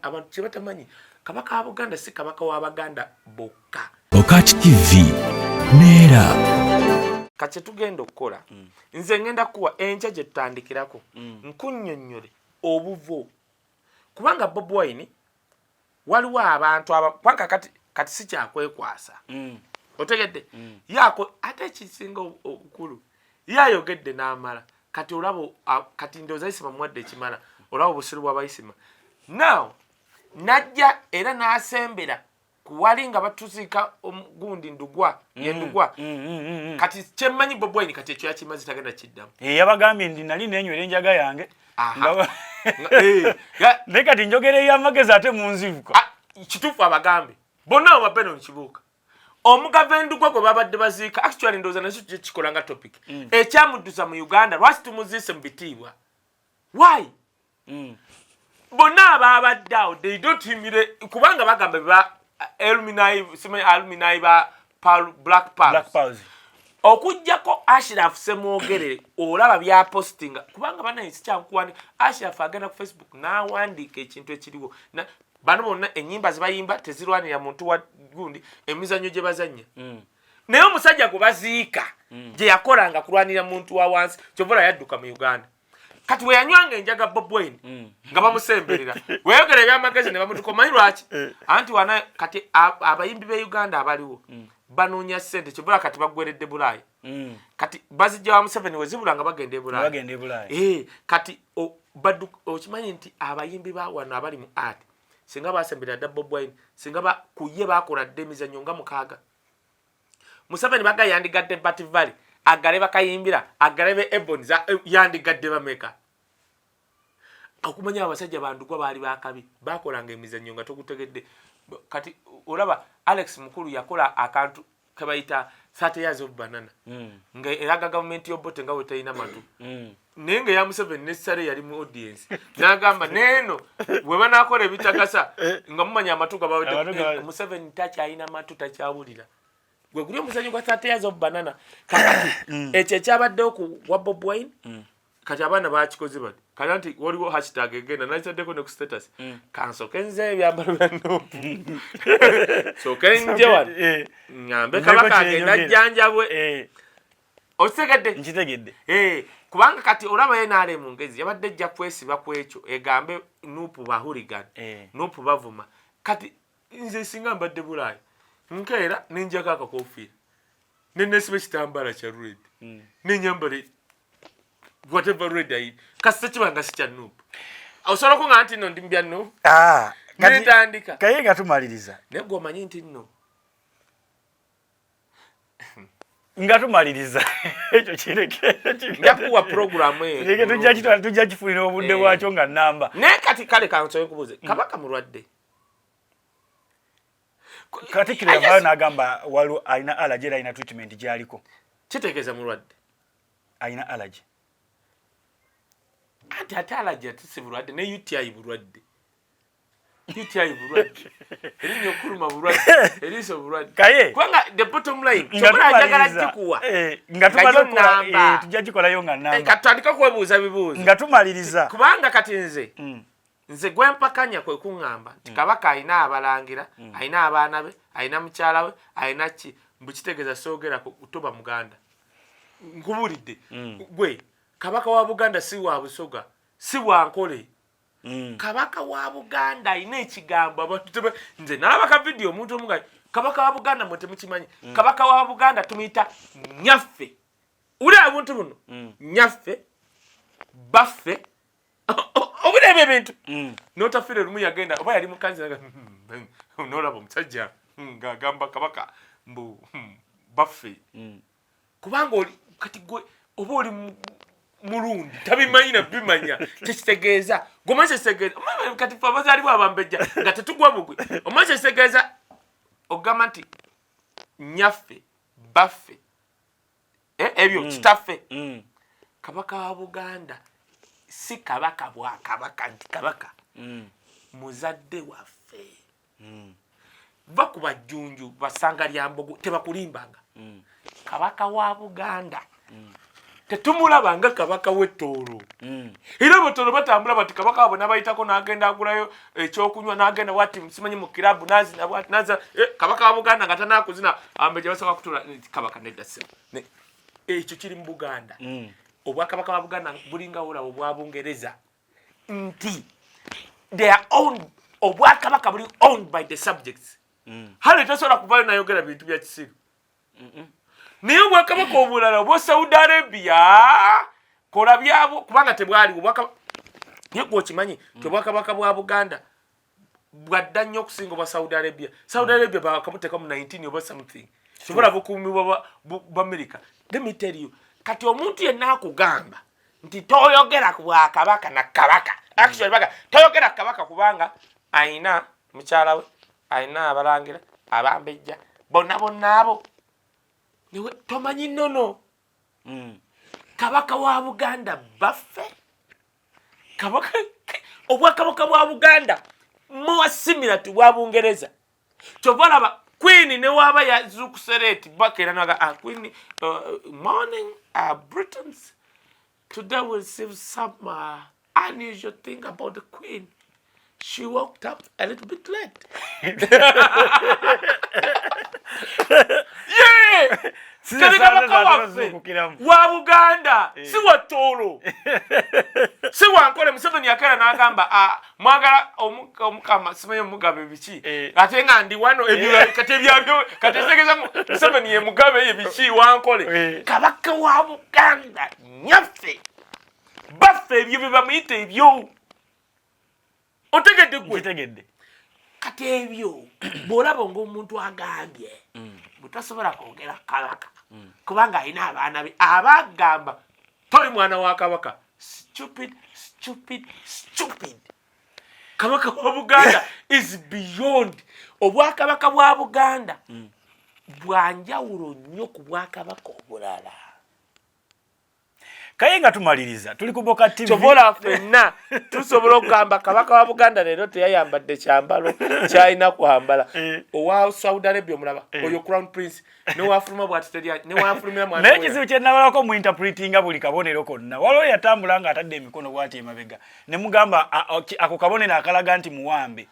abantu kye batamanyi kabaka wa Buganda si kabaka wa Baganda bokka. BOCAT TV neera Kati tugenda okukola nze ngenda kuwa enkya gye tutandikirako nkunnyonnyole obuvo kubanga Bobi Wine waliwo abantu kwanga kati si kyakwekwasa otegedde yako ate ekisinga okukulu yayogedde n'amala kati olabo kati ndowooza Isima muwadde ekimala olabo obusiru bw'Abayisima now najja era n'asembera kuwali nga batuziika omugundi ndugwa yendugwa kati kyemmanyi Bobi Wine kati ekyo yakimaze tagenda kiddamu yabagambye ndi nali nenywera enjaga yange naye kati njogera ey'amagezi ate munzivuka kituufu abagambe bonna ababeno nkibuuka omugava endugwa gwe babadde baziika actually ndowooza nakyo kye kikola nga topic ekyamuddusa mu Uganda lwaki tumuziise mu bitiibwa why bonna ababadde awo they don't himire kubanga bagamba ba alumni ba Black Pals okujjako Ashraf Semwogerere olaba bya postinga kubanga banaye sikyankuwani Ashraf agenda ku Facebook n'awandiika ekintu ekiriwo bano bonna ennyimba zibayimba tezirwanira muntu wa gundi emizannyo gye bazannya naye omusajja gwe baziika gye yakolanga kulwanira muntu wa wansi kyovula yadduka mu Uganda kati we yanywanga enjaga Bobi Wine nga bamusemberera weyogera ebyamagezi ne bamutukomanyi lwaki anti wana kati abayimbi be Uganda abaliwo banoonya ssente kyovula kati bagweredde Bulaaya kati bazijja wa Museveni we zibula nga bagenda e Bulaaya kati okimanyi nti abayimbi ba wano abali mu art singa basembera dda Bobi Wine singa kuye bakola dde emizannyo nga 6 Museveni baga yandigadde Bati Valley agale bakayimbira agalebe Ebony yandigadde bameka akumanya abasajja bandugwa bali bakabi bakolanga emizannyo nga tokutegedde kati olaba Alex Mukulu yakola akantu kabayita 30 years of banana nga eraga government yobote nga wetayina matu nenge ya Museveni necessary yali mu audience nagamba neno we banakola ebitagasa nga mumanya amatuka bawe Museveni tachi ayina matu takyabulira gwe guli omuzanyo gwa 30 years of banana kakati ekyo kyabaddewo ku wa Bobi Wine kati abaana bakikoze bati kanti waliwo hashtag egenda nakisaddeko ne ku status kansoke nze ebyambalo bya Nuupu soke nje wano ngambe kabaka agenda jjanjabwe okitegedde nkitegedde kubanga kati olaba ye naale mu ngezi yabadde jja kwesiba ku ekyo egambe Nuupu bahuligan Nuupu bavuma kati nze singa mbadde Bulaaya nkeera nenjako akakofiira nenesiba ekitambala kya red nenyambale whatever red ayi kasi kibanga sikya Nuupu osobola kunga nti nno ndi mbya Nuupu netandika Kaye nga tumaliriza naye gwe omanyi nti nno nga tumaliriza ekyo kireke njakuwa programu eyo tujja kifunira obudde bwakyo nga namba naye kati kale kansobola nkubuuze kabaka mulwadde Katikkiro yavaayo n'agamba waliwo alina allergy era alina treatment gy'aliko kitegeeza mulwadde alina allergy ate allergy ate si bulwadde ne UTI bulwadde UTI bulwadde erinnya okuluma bulwadde eriiso bulwadde Kaye kubanga the bottom line kyobola njagala gikuwa nga tumaze tujja gikolayo nga namba katandika kwebuuza bibuuzo nga tumaliriza kubanga kati nze gwempakanya kwe kuŋŋamba nti kabaka alina abalangira alina abaana be alina mukyala we alina ki mbukitegeeza soogera kutoba Muganda nkubulidde gwe kabaka wa Buganda si wa busoga si wa nkole kabaka wa Buganda alina ekigambo abantu nze nalabaka vidiyo omuntu omugayi kabaka wa Buganda mwe temukimanyi kabaka wa Buganda tumuyita nyaffe uli abuntu buno nyaffe baffe obulebe ebintu notafire lumu yagenda oba yali mukanzi nolaba omusajja ng'agamba kabaka mbu baffe kubanga oli kati gwe oba oli mulundi tabimanyi nabimanya tekitegeeza gomanyi kyekitegeeza kati fe abazaalibwa abambejja nga tetugwa bugwe omanyi kyekitegeeza ogamba nti nyaffe baffe ebyo kitaffe kabaka wa Buganda si kabaka bwa kabaka nti kabaka muzadde waffe va ku bajjunju basanga lyambogo tebakulimbanga kabaka wa Buganda tetumulaba nga kabaka w'ettoolo. Era batoolo batambula bati kabaka abo n'abayitako n'agenda agulayo ekyokunywa n'agenda wati simanyi mu kirabu n'azina bwati n'aza kabaka wa Buganda nga tanaakuzina ambeja basaba kutula kabaka nedda ssebo. Ekyo kiri mu Buganda. Obwakabaka wa Buganda bulinga olaba obwa Bungereza nti they are owned, obwakabaka buli owned by the subjects. Hali tasobola kuvayo nayogera bintu bya kisiru. Naye obwakabaka obulala obwa Saudi Arabia kola byabo kubanga tebwali obwakabaka naye gwokimanyi obwakabaka bwa Buganda bwadda nnyo okusinga obwa Saudi Arabia. Saudi Arabia bakamuteeka mu 19 oba something sobola bukuumibwa bwa America. Let me tell you, kati omuntu yenna akugamba nti toyogera ku bwakabaka na kabaka actually baga toyogera kabaka kubanga ayina mukyala we ayina abalangira abambejja bonna abo niwe tomanyi nono. Kabaka wa Buganda baffe kabaka obwakabaka bwa Buganda more similar to bwa Bungereza. Chobalaba Queen ne waba yazukusereti bakera naga Queen morning Britons. Today we'll see some unusual thing about the Queen. She woke up a little bit late. Yeah! Wa Buganda si watolo si wankole Museveni yakera n'agamba mwagala omukama simanyi Mugabe biki ate nga ndi wano ebyo kati byabyo kati segeza Museveni ye Mugabe ye biki wankole kabaka wa Buganda nyaffe baffe ebyo bye bamuyita ebyo otegedde gwe kati ebyo bw'olaba ng'omuntu agambye butasobola kwogera kabaka kubanga ayina abaana be abagamba toli mwana wa kabaka stupid. Kabaka wa Buganda is beyond obwakabaka bwa Buganda bwanjawulo nnyo ku bwakabaka obulala. Kaye nga tumaliriza tuli ku BOCAT TV Chobola fenna tusobola okugamba kabaka wa Buganda leero teyayambadde kyambalo kyalina kwambala owa Saudi Arabia omulaba oyo Crown Prince ne wafuluma bw'atiterya ne wafulumira mwana naye kizibu kye nabalako mu interpretinga buli kabonero konna waliwo yatambula nga atadde emikono bw'ati emabega ne mugamba ako kabonero akalaga nti muwambe.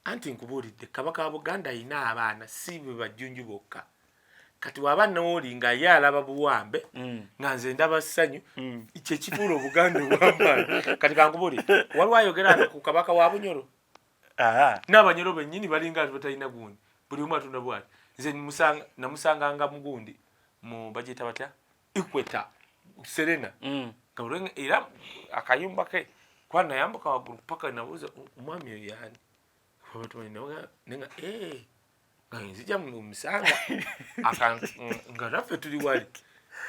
Anti nkubuulidde kabaka wa Buganda ayina abaana si bwe bajjunju bokka. Kati waba n'oli nga ye alaba buwambe nga nze ndaba ssanyu kye kifuula Obuganda obwambala. Kati kankubuli waliwo ayogera ku kabaka wa Bunyoro n'Abanyoro bennyini balinga batalina gundi buli omu atunda bwati. Nze namusanganga mugundi mu bagiyita batya Equator Serena era akayumba ke kwa nayambuka waggulu paka nabuuza omwami oyo yaani nenga nzija mumusanga nga naffe tuli wali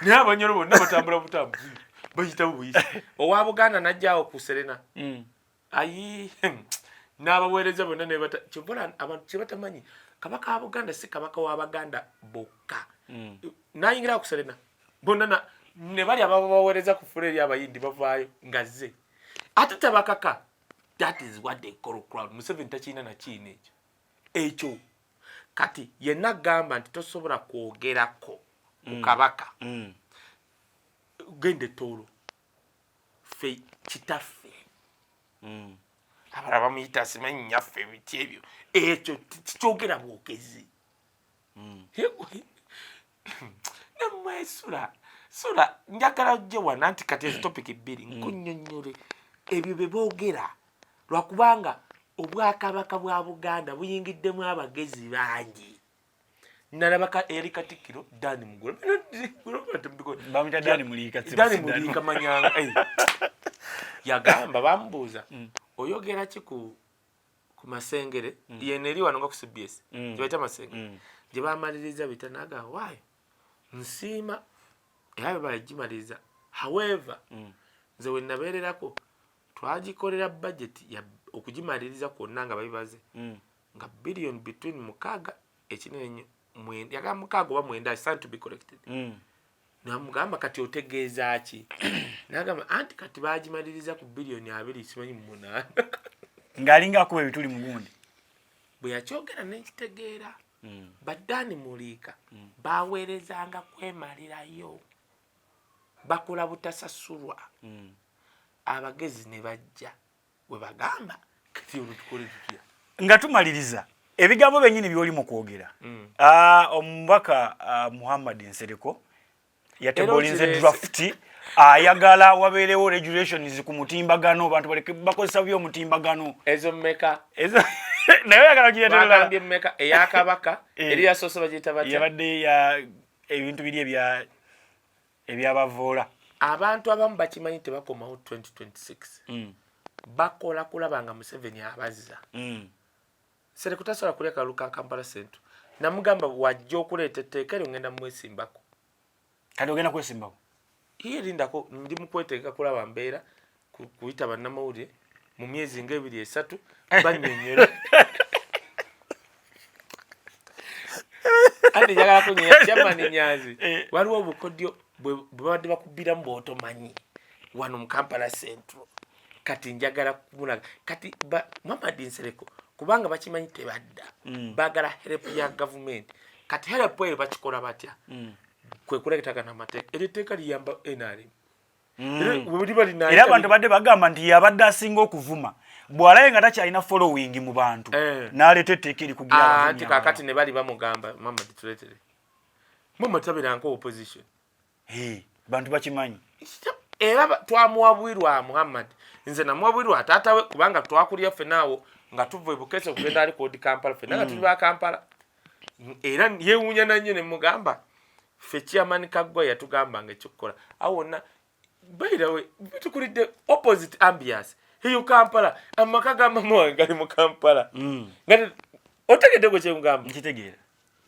naye Abanyoro bonna batambula butambuzi bayitawo buyisi. Owa Buganda najjaawo ku Serena ayi n'abaweereza bonna kyobala abantu kye batamanyi kabaka wa Buganda si kabaka wa Baganda bokka. N'ayingira ku Serena bonna ne bali ababaweereza ku fula eri abayindi bavaayo nga zze ate tabakaka. That is what they call crowd. Museveni takiina na kiina ekyo kati yenna gamba nti tosobola kwogerako ku kabaka gende toolo fe kitaffe abala bamuyita simanyi nyaffe biti ebyo ekyo kikyogera bwogezi nemwesula njagala ojje wana nti kati ezitopic bbiri nkunnyonnyole ebyo bye boogera lwakubanga obwakabaka bwa Buganda buyingiddemu abagezi bangi. Nalabaka eri Katikkiro Dani Mugula bamuyita Dani Mulika manyanga yagamba bamubuuza oyogera ki ku Masengere yene eri wano nga ku CBS gye bayita Masengere gye bamaliriza bitanaga waayo nsiima era bagimaliriza. However nze we nabeererako twagikolera budget ya okugimaliriza kwonna nga babibaze nga billion between mukaaga ekinene nnyo mwenda yagamba mukaaga oba mwenda is to be corrected. Namugamba kati otegeeza ki? Nagamba anti kati bagimaliriza ku billion 2 simanyi mu 8 ng'alinga akuba ebituli mugundi bwe yakyogera n'ekitegeera Badani Mulika baweerezanga kwemalirayo bakola butasasulwa abagezi ne bajja we bagamba kati olutukole tutya nga tumaliriza ebigambo benyini byoli mu kwogera omubaka Muhammad Nsereko yatebolinze draft ayagala wabeerewo regulations ku mutimbagano abantu baleke bakozesa byo mutimbagano ezo mmeka ezo nayo yagala kiyeterera bagambye mmeka eyakabaka eri yasoose bagiyita batya yabadde ya ebintu biri ebyabavoola abantu abamu bakimanyi tebakomawo 2026 bakola kulabanga Museveni abazza Nsereko tasobola kuleka luka Kampala Central namugamba wajja okuleeta etteeka eryo ngenda mwesimbako kati ogenda kwesimbako yerindako ndi mukweteeka kulaba mbeera kuyita bannamawulire mu myezi ng'ebiri esatu bannyonnyola andi njagala kunyonya Chairman Nyanzi waliwo obukodyo bwe babadde bakubbiramu bw'otomanyi wano mu Kampala Central kati njagala kumulaga kati Muhammad Nsereko kubanga bakimanyi tebadda baagala help ya government kati help eyo bakikola batya kwe kuleetagana amateeka eriteeka liyamba NRM era abantu badde bagamba nti yabadde asinga okuvuma bw'alaye nga takyalina following mu bantu n'aleeta etteeka eri kugira anti kaakati ne bali bamugamba Muhammad tuleetere Muhammad tabeeranga opposition bantu bakimanyi era twamuwabwirwa Muhammad nze namuwabwirwa taatawe kubanga twakulya ffenaawo nga tuva ebukese okugenda ali kodi Kampala ffenna nga tuli ba Kampala era yeewuunya nannyo ne mugamba ffe Chairman Kaggwa yatugambanga ekyokukola awonna bayirawe bitukulidde opposite ambiance hiyo Kampala amaka ga mama wange gali mu Kampala otegedde gwe kyemugamba nkitegeera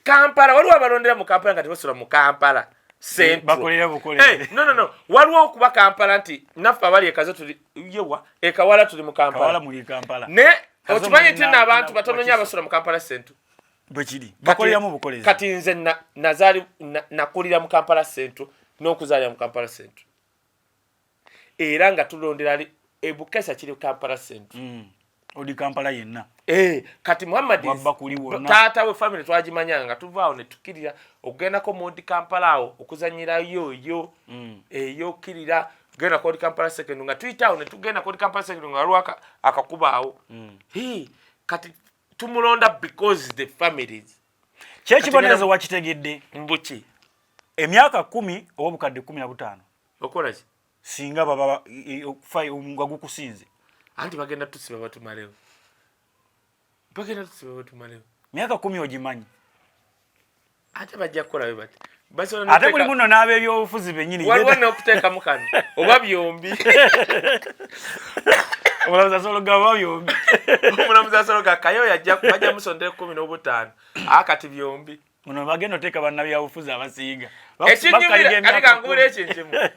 Kampala waliwo abalondera mu Kampala nga tebasula mu Kampala bakolera bukolera no waliwo okuba Kampala nti naffe abali ekazo tuli yewa ekawala tuli mu Kampala muri Kampala ne okimanyi nti n'abantu batono nnyo abasula mu Kampala Central bwekiri bakoleramu bukoleza kati nze nazali nakulira mu Kampala Central n'okuzaalira mu Kampala Central era nga tulondera ebukesa kiri Kampala Central odi Kampala yenna kati Muhammad taata we family twagimanya nga tuvaawo ne tukirira okugendako mu odi Kampala awo okuzanyirayo eyo kirira genda ko odi Kampala second nga tuyitawo ne tugenda ko odi Kampala second nga lwaka akakuba awo kati tumulonda because the families kyekibonerezo wakitegedde mbuki emyaka 10 oba bukadde 15 okola ki singa baba nga gukusinze anti bagenda tusiba batumalewo myaka 10 ogimanyi ate bajja kukola we bati ate buli muno n'ab'ebyobufuzi bennyini waliwo n'okuteekamu kano oba byombi omulamuzi asologa oba byombi omulamuzi asologa Kaye bajja musondera 15 akati byombi muno bagenda oteeka bannabyabufuzi abasinga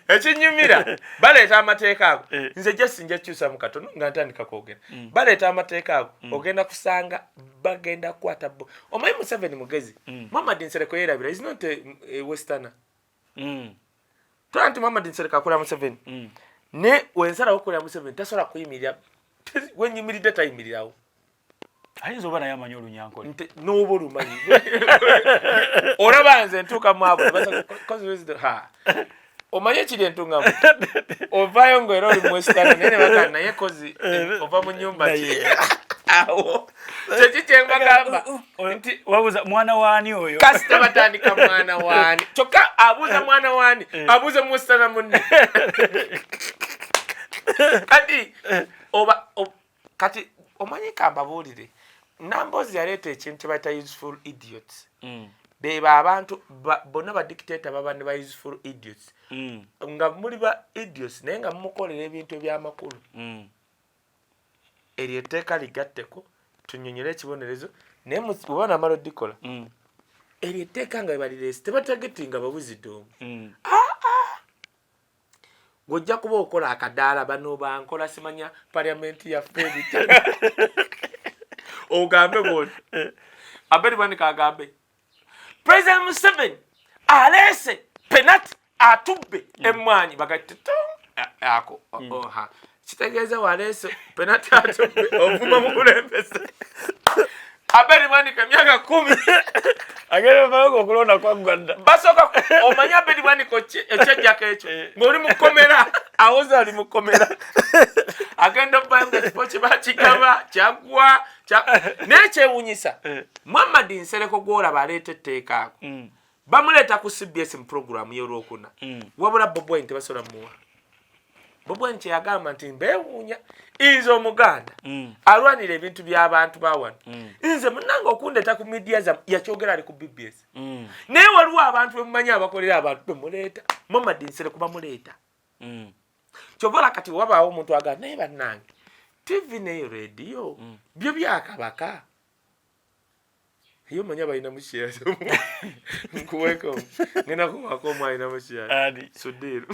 ekinyumira baleeta amateeka ago nze just njakyusa mu katono nga ntandika kwogera baleeta amateeka ago ogenda kusanga bagenda kukwata omanyi Museveni mugezi Muhammad Nsereko yerabira is not a westerner nti Muhammad Nsereko akulira Museveni ne wensalawo okulira Museveni tasobola kuyimirira wenyimiridde tayimirirawo ayinza oba naye amanyi olunyankole n'oba olumanyi olaba nze ntuuka mwabo omanye ekiri entungamu ovaayo ngaera oli mwesitana naye ne bagamba naye kozi ova mu nnyumba ki awo kyeki kyembagamba nti wabuuza mwana waani oyo kasita batandika mwana waani kyokka abuuza mwana waani abuuze mwesitana munne kati omanyi kambabuulire Nambozi yaleeta ekintu kye bayita useful idiots beba abantu bonna badictator baba ne ba useful idiots nga muli ba idiots naye nga mumukolera ebintu eby'amakulu eryo etteeka ligatteko tunyonyere ekibonerezo naye bwebana amala oddikola eryo etteeka nga bebalireesi tebategetinga babuzidde omu ng'ojja kuba okola akadaala bano bankola simanya paliamenti yaffe ogambe bwoti abedi bwanika agambe President Museveni aleese penati atubbe emmwanyi bagattito ako kitegeeza waleese penati atubbe ovuma mu kulembese abeli bwanika myaka 10 agere bago okulonda kwa Uganda basoka omanya abeli bwaniko ekyejjako ekyo ng'oli mukomera awoza ali mukomera agenda banga kipochi bakigaba kyagwa nekyewunyisa Muhammad Nsereko gwola baleeta etteeka ako bamuleeta ku CBS mu program y'olwokuna wabula Bobo nti basola muwa Bobo nti yagamba nti mbeewuunya nze omuganda alwanira ebintu by'abantu bawano nze munange okundeeta ku media yakyogera ali ku BBS naye waliwo abantu bemumanyi abakolera abantu bemuleeta Muhammad Nsereko bamuleeta kyobola kati wabaawo omuntu agamba naye bannange TV ne radio byo byakabaka iyo manya bayina mushiya nkuweko ngena ko mwayina mushiya sudiru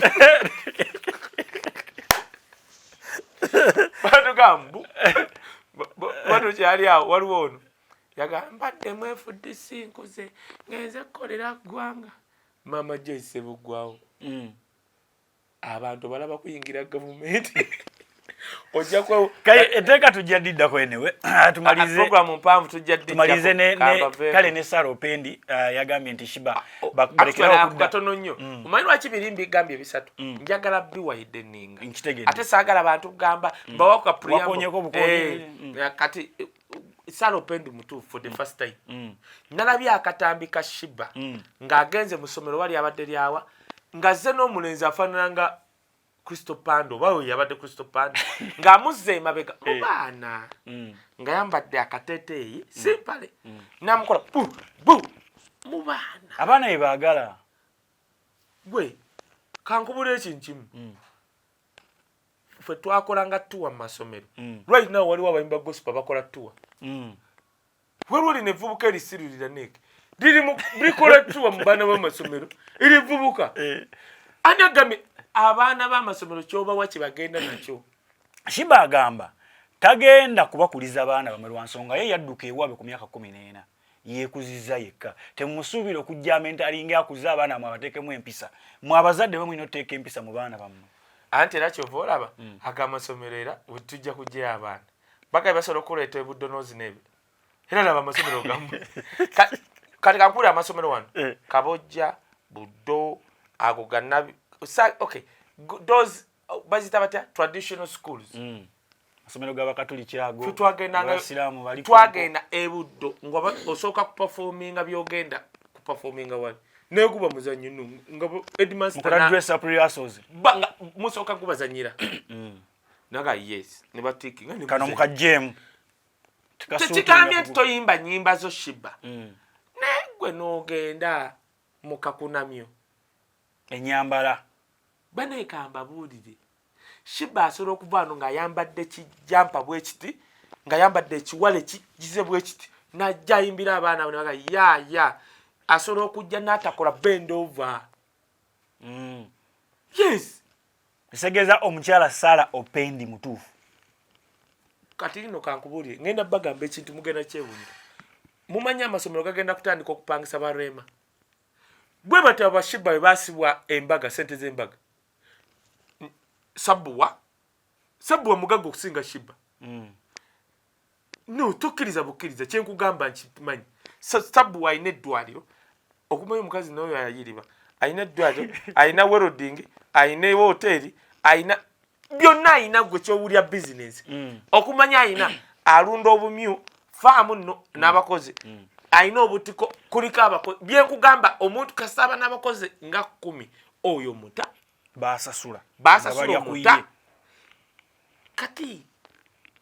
bado gambu bado cyari aho waliwo ono yagamba demwe FDC nkoze ngenze kolera gwanga mama Joyce bugwawo abantu balaba kuyingira government ojja kwa Kaye eteka tujadida kwenewe tumalize program mpamvu tujadida tumalize ne kale ne Saro Pendi yagambye nti Shiba bakulekera okudatono nnyo umanyi lwaki birimbi gambye bisatu njagala biwaide ninga ate saagala abantu gamba bawaka preamble kati Saro Pendi mutu for the first time nalabye akatambika Shiba ng'agenze mu ssomero wali abadde lyawa ngaze n'omulenzi afaananga Kristo Pando bawo yabadde Kristo Pando ng'amuzze emabega obaana nga yambadde akateeteeyi simpale namukola bu mu baana abaana ebaagala gwe kankubula ekintu kimu ffe twakolanga tuwa mu masomero right now waliwo abayimba gospel bakola tuwa waliwo lino evvubuka erisiririra neeke likola tuwa mu baana b'amasomero erivvubuka ani agambe abaana b'amasomero kyobawa kibagenda nakyo Shiba agamba tagenda kubakuliza abaana bamerwa nsonga ye yadduka ewaabwe ku myaka 14 yeekuzizza yekka temusuubire okujja mentalinga akuza abaana mwabateekemu empisa mwabazadde bwe mwina oteeka empisa mu baana bammwe anti era kyova olaba akamasomero era tujja kujjayo abaana bagaye basobola okuleeta ebuddonoozi n'ebyo era laba amasomero gamu kati kankuli amasomero wano Kabojja Buddo ago gannabi okay those bazita batya traditional schools masomero g'abakatoliki ago abasiiramu bali twagenda ebuddo ngoba osooka ku performinga byogenda ku performinga wali neguba muzanyo nga headmaster na dress up rehearsals banga musooka kubazanyira naga yes ne batiki ngani kano mukajjem tikambye toyimba nyimba zo Shiba negwe nogenda mukakunamyo enyambala bane kamba bulire Shiba asobola okuvaano nga yambadde kijampa bwekiti nga yambadde ekiwale kigize bwekiti najja ayimbira abaana bano baga ya asobola okujja n'atakola bend over yes esegeza omukyala Sara Opendi mutuufu kati lino kankubulire ngenda bagamba ekintu mugenda kyewunyira mumanya amasomero gagenda kutandika okupangisa barema bwe bataba Bashiba bwe basibwa embaga sente z'embaga sabuwa mugago okusinga Shiba no tokkiriza bukkiriza kyenkugamba nkimanyi sabuwa ayina eddwaliro okumanya omukazi n'oyo ayayiriba ayina eddwaliro ayina weroding ayina hoteri ayina byonna ayina gwe kyowulya business okumanya ayina alunda obumyu faamu nno n'abakozi ayina obutiko kuliko abakozi byenkugamba omuntu kasaba n'abakozi nga 10 oyo muta basasula omuta kati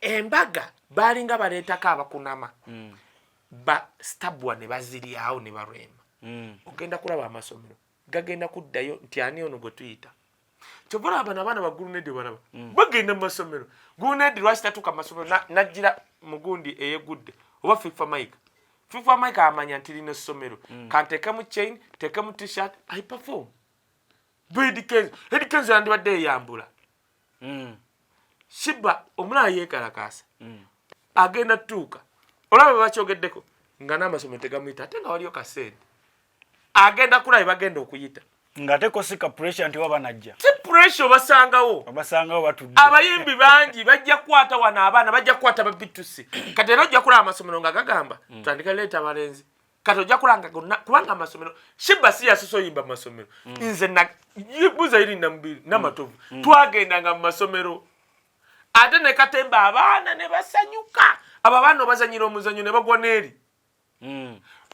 embaga balinga baleetako abakunama ba stabwa ne baziryawo ne barwema ogenda kulaba amasomero gagenda kuddayo nti ani ono gwe tuyita kyobola abaana bagulunedi balaba bagenda mu masomero gulunedi lwaki tatuuka mu masomero najjira mugundi eyegudde oba FIFA Mike amanya nti lino essomero kanteekemu chain teekemu t-shirt I perform Edikenzo yandibadde eyambula Shiba omulala yeekalakaasa agenda tuuka olaba bakyogeddeko nga n'amasomero tegamuyita ate nga waliyo kasente agenda kulaba bagenda okuyita ngate ko sika pressure nti wabanajja si pressure basangawo batudde abayimbi bangi bajja kwata wana abaana bajja kwata babitusi kati era ojja kulaba amasomero nga gagamba tutandika leeta abalenzi kati ojja kulanga kubanga amasomero shiba si yasuso yimba amasomero nze na yibuza iri nambiri n'amatovu twagendanga mu masomero ate ne katemba abaana ne basanyuka abaana bazanyira omuzanyo ne bagwa n'eri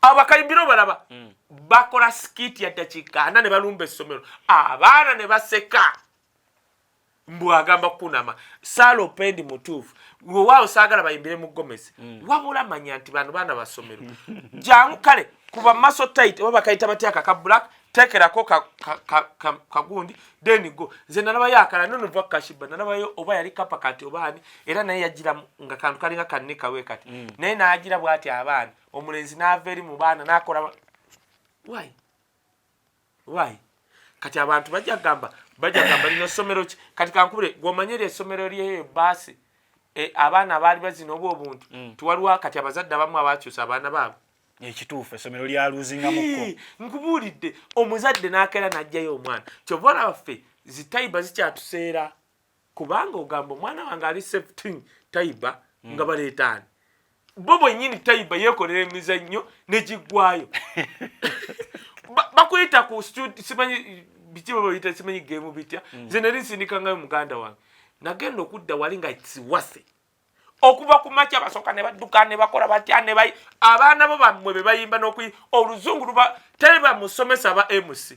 abakayimbiro balaba bakola skit ya dakika ne balumba essomero abaana ne baseka mbu agamba kunama salo pendi mutufu wao sagala bayimbire mu gomesi wabula manya nti bano bana basomero jangu kale kuba maso tight oba bakayita batyaka ka black tekerako kagundi then go zena naba yakala nono vakashiba naba oba yali kapa kati obani era naye yagira nga kantu kalinga kanika we kati naye nagira bwati abana omulenzi naveri mu bana nakola why kati abantu bajja gamba lino somero ki kati kankubire gomanyere essomero lye basi abana bali bazina obuntu tuwaliwa kati abazadde abamu abakyusa abaana baabo ekituufu essomero lya luzinga mukko nkubulidde omuzadde n'akera n'ajjayo omwana kyovana baffe zitayiba zikyatuseera kubanga ogamba omwana wange ali 17 tayiba nga baleetaani bo bwennyini tayiba yeekolera emizannyo negigwayo bakuyita ku simanyi bikiba bayita simanyi gemu bitya nze nali nsindikangayo muganda wange nagenda okudda wali nga kiwase okuva ku makya basooka ne badduka ne bakola batya ne bayi abaana bo bammwe be bayimba n'okuyi oluzungu luba teri bamusomesa ba MC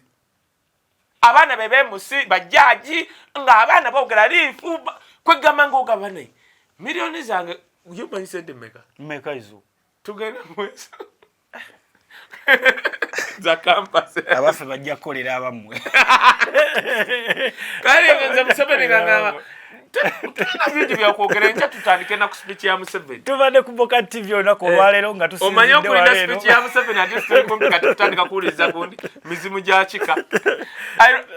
abaana be MC bajaji nga abaana boogera liifu kwegamba ng'ogaba naye miliyoni zange yumanyi sente mmeka izo tugenda mwezi za campus abaffe bajja kukolera abammwe kale nze Museveni ngangamba tuna bintu byakwogera nja tutandike na ku speech ya Museveni tubadde ku BOCAT TV onako olwaleero nga tusinzidde omanyi okulina speech ya Museveni ate tuli kati tutandika kuwuliriza gundi mizimu gya kika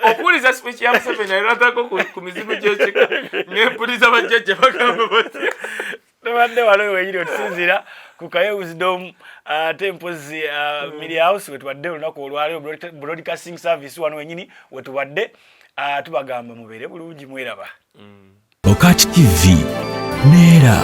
okuwuliriza speech ya Museveni ayiratako ku mizimu gy'ekika ng'empuliriza bajjajja bagamba bati tubadde waliwo wenyini otusinzira ku Kaye Wisdom Temples Media House wetubadde olunaku olwaleero broadcasting service wano wenyini wetubadde tubagamba mubeere bulungi mweraba BOCAT TV neera